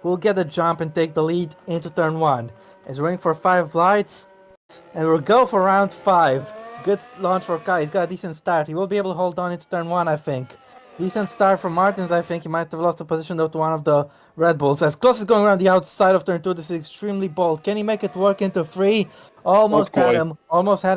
who will get the jump and take the lead into turn 1. He's running for 5 lights, and we'll go for round 5. Good launch for Kai. He's got a decent start. He will be able to hold on into turn 1, I think. Decent start from Martins, I think. He might have lost the position though to one of the Red Bulls. As Kloss is going around the outside of turn 2, this is extremely bold. Can he make it work into 3? Almost had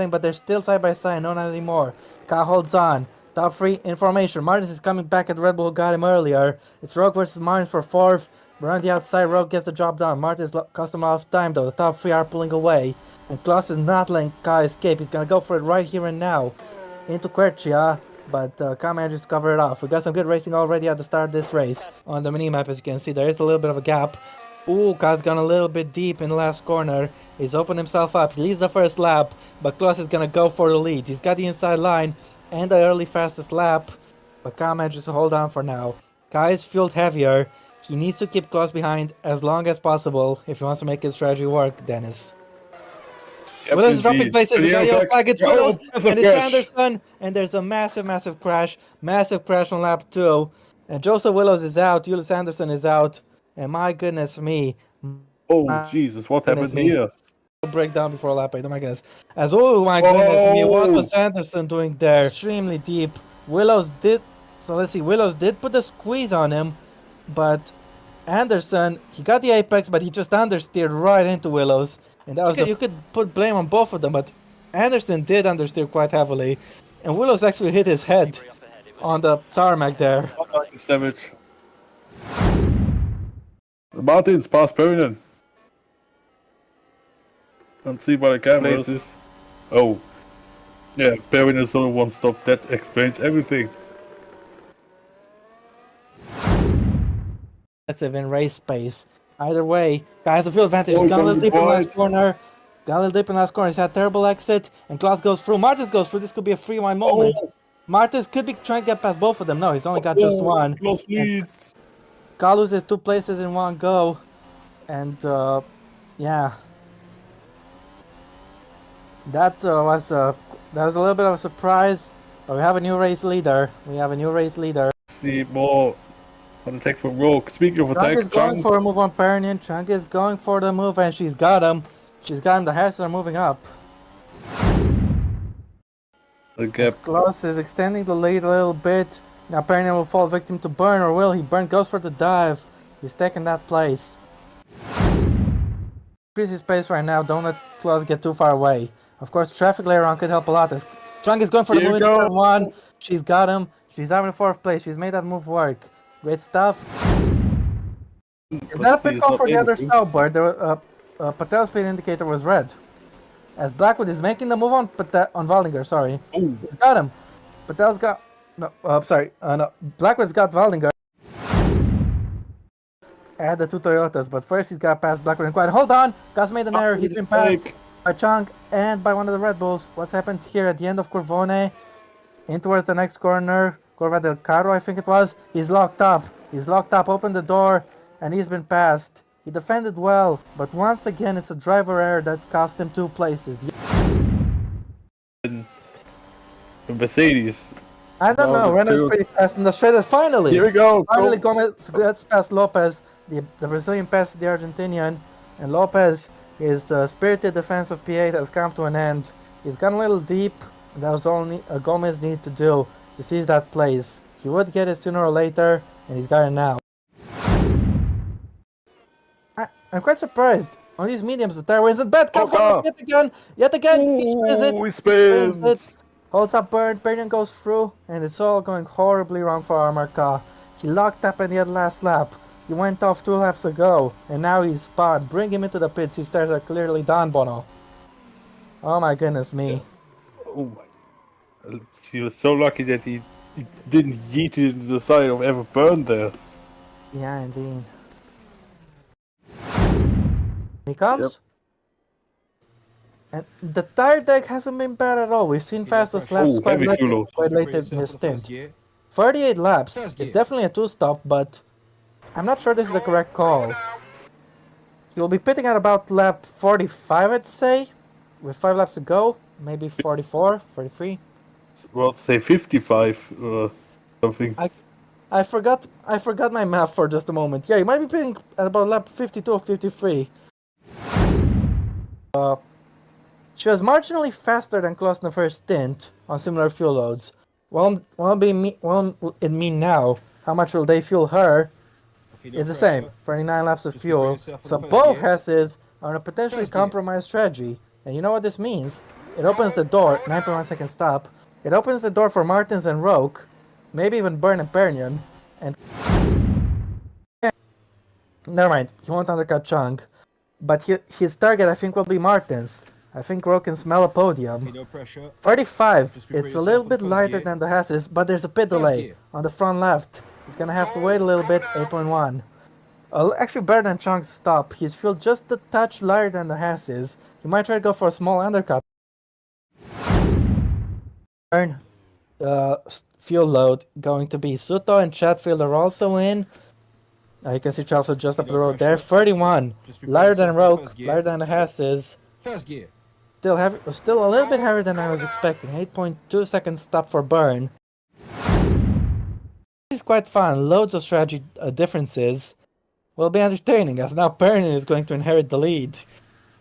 him, but they're still side by side, no, not anymore. Kai holds on. Top 3 in formation. Martins is coming back at Red Bull, got him earlier. It's Rogue versus Martins for 4th. Around the outside, Rogue gets the job done. Martins cost him a lot of time though. The top 3 are pulling away. And Kloss is not letting Kai escape. He's gonna go for it right here and now. Into Quercia, but Kai manages to cover it off. We got some good racing already at the start of this race. On the minimap, as you can see, there is a little bit of a gap. Ooh, Kai's gone a little bit deep in the last corner. He's opened himself up. He leads the first lap, but Kloss is gonna go for the lead. He's got the inside line and the early fastest lap, but Kai manages to hold on for now. Kai is fueled heavier. He needs to keep Kloss behind as long as possible if he wants to make his strategy work, Dennis. Yep, Willows dropping places. We got the yellow flag. It's Willows, and it's Anderson, and there's a massive crash. Massive crash on lap 2. And Joseph Willows is out. Julius Anderson is out. And my goodness me. Oh, Jesus, what happened here? Breakdown before lap 8. Oh my goodness. Oh my goodness me. What was Anderson doing there? Extremely deep. Willows did. So let's see. Willows did put a squeeze on him, but Anderson, he got the apex, but he just understeered right into Willows. And that was you could put blame on both of them, but Anderson did understeer quite heavily, and Willows actually hit his head on the tarmac there. Damage. Martins past Perrin. Can't see by the cameras. Oh, yeah, Perrin is only one stop. That explains everything. That's in race pace. Either way, Kai has a field advantage. He's got a little dip in last corner. He's had terrible exit, and Kloss goes through. Martins goes through. This could be a free wine moment. Martins could be trying to get past both of them. No, he's only got just one. Kai loses 2 places in one go, and yeah, that was a little bit of a surprise. But we have a new race leader. See more. On attack from Rogue. Speaking of attack, Chunk is going for a move on Perrin. Chunk is going for the move, and she's got him. The heads are moving up. The gap. Kloss is extending the lead a little bit. Now Perrin will fall victim to Burn, or will he? Burn goes for the dive. He's taking that place. Increase his pace right now. Don't let Kloss get too far away. Of course, traffic later on could help a lot. As Chunk is going for the move in turn 1. She's got him. She's out in 4th place. She's made that move work. Great stuff. Is that a pit call for the other Sauber? The Patel's speed indicator was red. As Blackwood is making the move on Waldinger, sorry. Ooh. He's got him. Patel's got... No, no. Blackwood's got Waldinger. Add the 2 Toyotas, but first he's got past Blackwood and Quiet. Hold on! Gus made an error. He's been passed by Chunk and by one of the Red Bulls. What's happened here at the end of Corvone? In towards the next corner. Corva del Carro, I think it was. He's locked up. Open the door, and he's been passed. He defended well, but once again, it's a driver error that cost him 2 places. Mercedes. I don't know. Renault's pretty fast in the straight. Finally, here we go. Finally, Gomez gets past Lopez. The Brazilian passes the Argentinian, and Lopez, his spirited defense of P8 has come to an end. He's gone a little deep. That was all Gomez needed to do to seize that place. He would get it sooner or later, and he's got it now. I'm quite surprised. On these mediums, the tire isn't bad. Yet again, he spins it. Holds up Burn, Perrin goes through, and it's all going horribly wrong for Armor Car. He locked up in the last lap. He went off 2 laps ago, and now he's spun. Bring him into the pits. His tires are clearly done, Bono. Oh my goodness me. Oh my. He was so lucky that he didn't yeet it into the side of ever Burn there. Yeah, indeed. He comes. Yep. And the tire deck hasn't been bad at all. We've seen fastest laps quite late in his stint. 38 laps. It's definitely a 2-stop, but I'm not sure this is the correct call. He'll be pitting at about lap 45, I'd say, with 5 laps to go. Maybe 44, 43. Well, say 55, something. I forgot my math for just a moment. Yeah, you might be pitting at about lap 52 or 53. She was marginally faster than Klaus in the first stint on similar fuel loads. Won't it mean now? How much will they fuel her? It's the same, 39 laps of fuel. So both Hesses are on a potentially compromised strategy. And you know what this means? It opens the door, 9.1 second stop. It opens the door for Martins and Roke, maybe even Byrne and Pernion. And never mind, he won't undercut Chung. But his target, I think, will be Martins. I think Roke can smell a podium. 35, it's a little bit lighter than the Hesses, but there's a pit delay on the front left. He's gonna have to wait a little bit, 8.1. Actually better than Chung's stop. He's fueled just a touch lighter than the Hesses. He might try to go for a small undercut. Fuel load going to be Suto and Chatfield are also in. You can see Chatfield just up the road there. 31, lighter than Roke, lighter than the Hesses. Still a little bit heavier than I was expecting. 8.2 second stop for Byrne. This is quite fun. Loads of strategy differences. Will be entertaining as now Pernion is going to inherit the lead.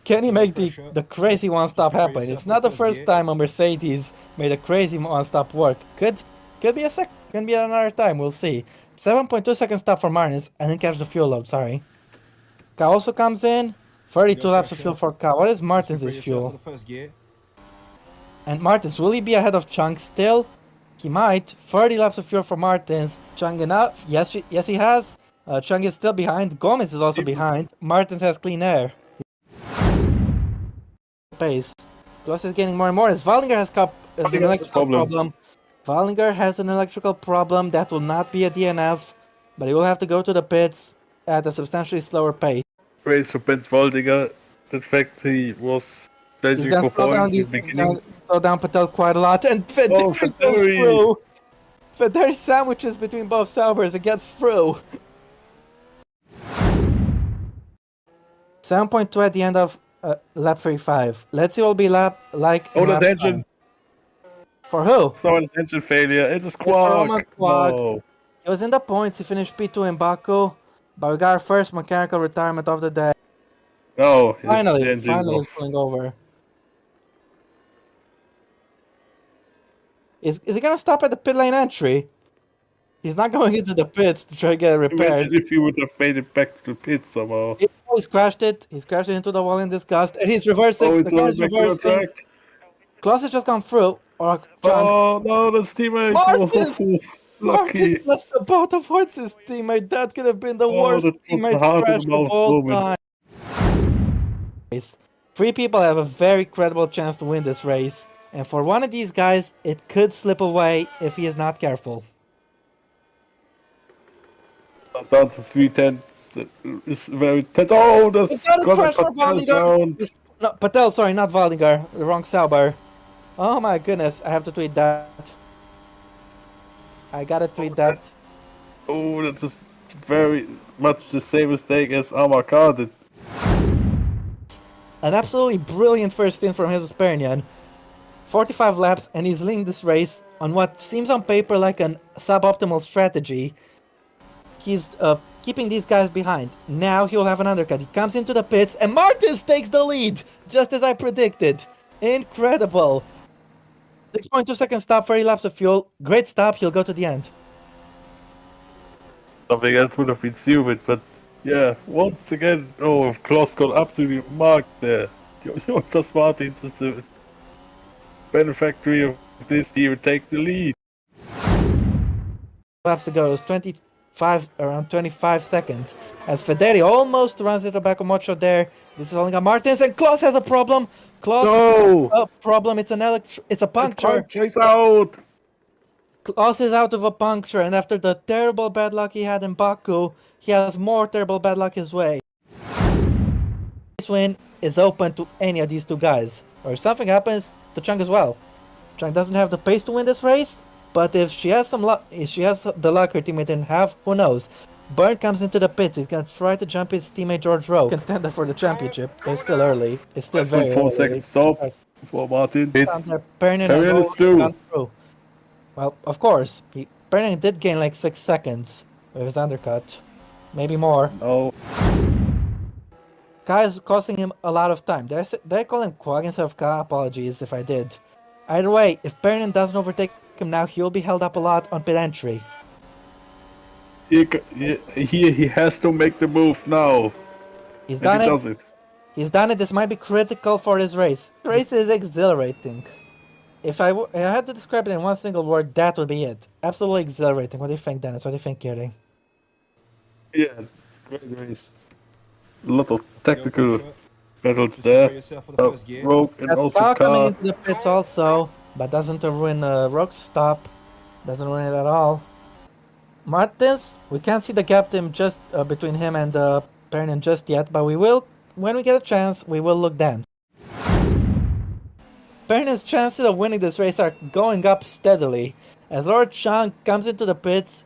Can he make the crazy one-stop happen? It's not the first time a Mercedes made a crazy one-stop work. Could be another time. We'll see. 7.2 second stop for Martins. I didn't catch the fuel load. Sorry. Ka also comes in. 32 laps of fuel for Ka. What is Martins' fuel? And Martins, will he be ahead of Chung still? He might. 30 laps of fuel for Martins. Chung enough? Yes, he has. Chung is still behind. Gomez is also behind. Martins has clean air. Pace. Klaus is getting more and more as Wallinger has an electrical problem. Wallinger has an electrical problem. That will not be a DNF, but he will have to go to the pits at a substantially slower pace. Race for Benz Waldinger. The fact he was changing for points in the beginning. Slow down Patel quite a lot, and Federi goes through. Federi sandwiches between both Saubers and gets through. 7.2 at the end of lap 35. Let's see what will be lap like. Oh, the engine. For who? Someone's engine failure. It's a squawk. No. He was in the points. He finished P2 in Baku. But we got our first mechanical retirement of the day. No. Finally he's pulling over. Is he gonna stop at the pit lane entry? He's not going into the pits to try to get it repaired. Imagine if he would have made it back to the pit somehow. He's crashed it. He's crashed it into the wall in disgust, and he's reversing. Oh, it's reversing. Klaus has just gone through. Oh no, that's teammate. Martins! Lucky. Martins must about avoid his teammate. That could have been the worst teammate crash of all time. 3 people have a very credible chance to win this race, and for one of these guys, it could slip away if he is not careful. Down to 310. It's very tense. Oh, that's No, Patel, sorry, not Waldinger. The wrong Sauber. Oh my goodness, I have to tweet that. I gotta tweet that. Oh, that is very much the same mistake as Amarkar did. An absolutely brilliant first stint from Jesus Pernion. 45 laps, and he's leading this race on what seems on paper like an suboptimal strategy. He's keeping these guys behind. Now he will have an undercut. He comes into the pits, and Martins takes the lead, just as I predicted. Incredible. 6.2 second stop, 30 laps of fuel. Great stop, he'll go to the end. Something else would have been stupid, but yeah, once again, oh, Klaus got absolutely marked there. Jonas Martins is the benefactor of this, he would take the lead. Laps to go, it was around 25 seconds. As Federi almost runs into Bakumocho there. This is only got Martins, and Klaus has a problem. Klaus has a problem. It's a puncture. Chase out. Klaus is out of a puncture, and after the terrible bad luck he had in Baku, he has more terrible bad luck his way. This win is open to any of these 2 guys. Or if something happens to Chung as well. Chung doesn't have the pace to win this race, but if she has some luck, if she has the luck her teammate didn't have, who knows? Byrne comes into the pits. He's gonna try to jump his teammate George Rowe. Contender for the championship. It's still early. It's still very 4 early. seconds stop for Martin. Pernion is through. Well, of course, Pernian did gain like 6 seconds with his undercut. Maybe more. No. Ka is costing him a lot of time. Did I call him Quag instead of Ka? Apologies if I did. Either way, if Pernian doesn't overtake him now, he will be held up a lot on pit entry. He has to make the move now. He's And done he it. does it. He's done it. This might be critical for this race. The race is exhilarating. If I had to describe it in one single word, that would be it. Absolutely exhilarating. What do you think, Dennis? What do you think, Yuri? Yeah, great race. A lot of tactical battles there. Rogue and That's also Ka coming Ka. into the pits also, but doesn't ruin Rogue's stop. Doesn't ruin it at all. Martins, we can't see the gap to him just between him and Pernian just yet, but we will, when we get a chance, we will look then. Pernian's chances of winning this race are going up steadily as Lord Chang comes into the pits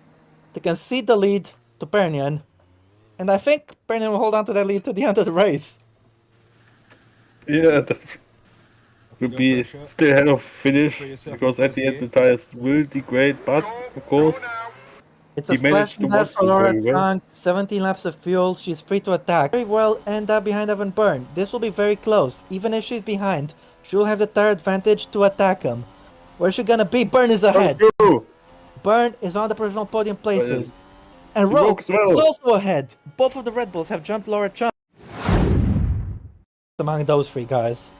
to concede the lead to Pernian, and I think Pernian will hold on to that lead to the end of the race. Yeah, that will be still ahead of finish because at the end the tires will degrade, but of course It's a he splash managed to and dash watch for it Laura very well. Chang, 17 laps of fuel, she's free to attack. Very well end up behind Evan Byrne. This will be very close. Even if she's behind, she will have the tire advantage to attack him. Where's she gonna be? Byrne is ahead. Let's go! Byrne is on the provisional podium places. And Rogue Rogue as well. is also ahead. Both of the Red Bulls have jumped Laura Chang. Among those three guys.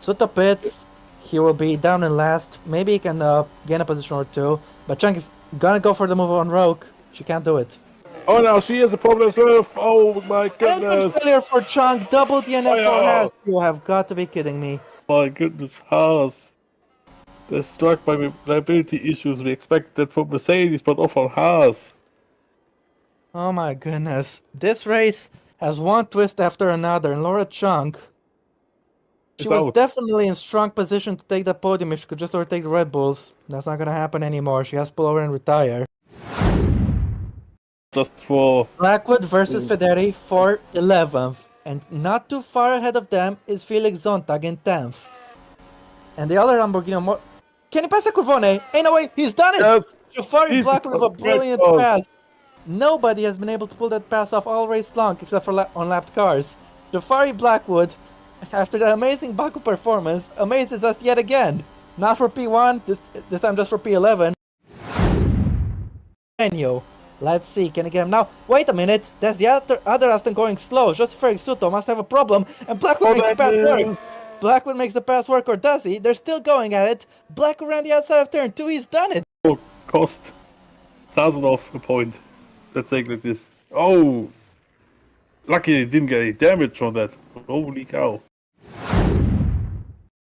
Suto pits, he will be down in last. Maybe he can gain a position or two. But Chang is gonna go for the move on Rogue. She can't do it. Oh, now she has a problem as well. Oh my goodness! Engine failure for Chang. Double DNF for Fire! Haas. You have got to be kidding me. My goodness, Haas. They're struck by reliability issues. We expect that from Mercedes, but not from Haas. Oh my goodness. This race has one twist after another, and Laura Chang, she It's was out. definitely in strong position to take the podium if she could just overtake the Red Bulls. That's not gonna happen anymore. She has to pull over and retire. Just for Blackwood versus Federi for 11th, and not too far ahead of them is Felix Zontag in 10th. And the other Lamborghini can he pass a Curvone? Ain't no way, he's done it! yes, Jafari he's Blackwood with a a great brilliant pass. pass. Nobody has been able to pull that pass off all race long except for unlapped cars. Jafari Blackwood, after the amazing Baku performance, amazes us yet again. Not for P1, this time just for P11. Menu. Let's see, can he get him now? Wait a minute, that's the other Aston going slow. Just Ferg Suto must have a problem, and Blackwood makes the pass work. Blackwood makes the pass work, or does he? They're still going at it. Blackwood ran the outside of turn 2, he's done it. Cost 1,000 off a point. Let's take like this. Oh, lucky he didn't get any damage on that. Holy cow!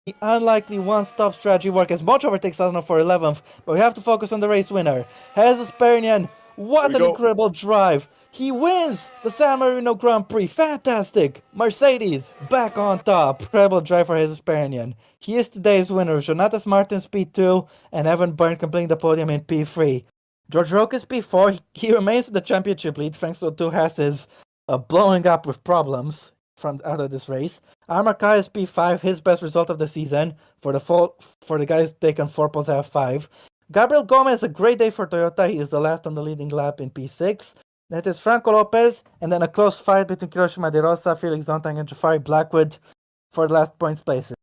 The unlikely one-stop strategy work as Moch overtakes Asno for 11th, but we have to focus on the race winner. Hezes Pernian, what an incredible drive! He wins the San Marino Grand Prix, fantastic! Mercedes, back on top, incredible drive for Hezes Pernian. He is today's winner, Jonatas Martins P2, and Evan Byrne completing the podium in P3. George Roque is P4, he remains in the championship lead thanks to two Hasses blowing up with problems from out of this race. Armor Kai is P5, his best result of the season for the guys taken 4 poles out of 5. Gabriel Gomez, a great day for Toyota. He is the last on the leading lap in P6. That is Franco Lopez, and then a close fight between Hiroshima De Rosa, Felix Zontag, and Jafari Blackwood for the last points places.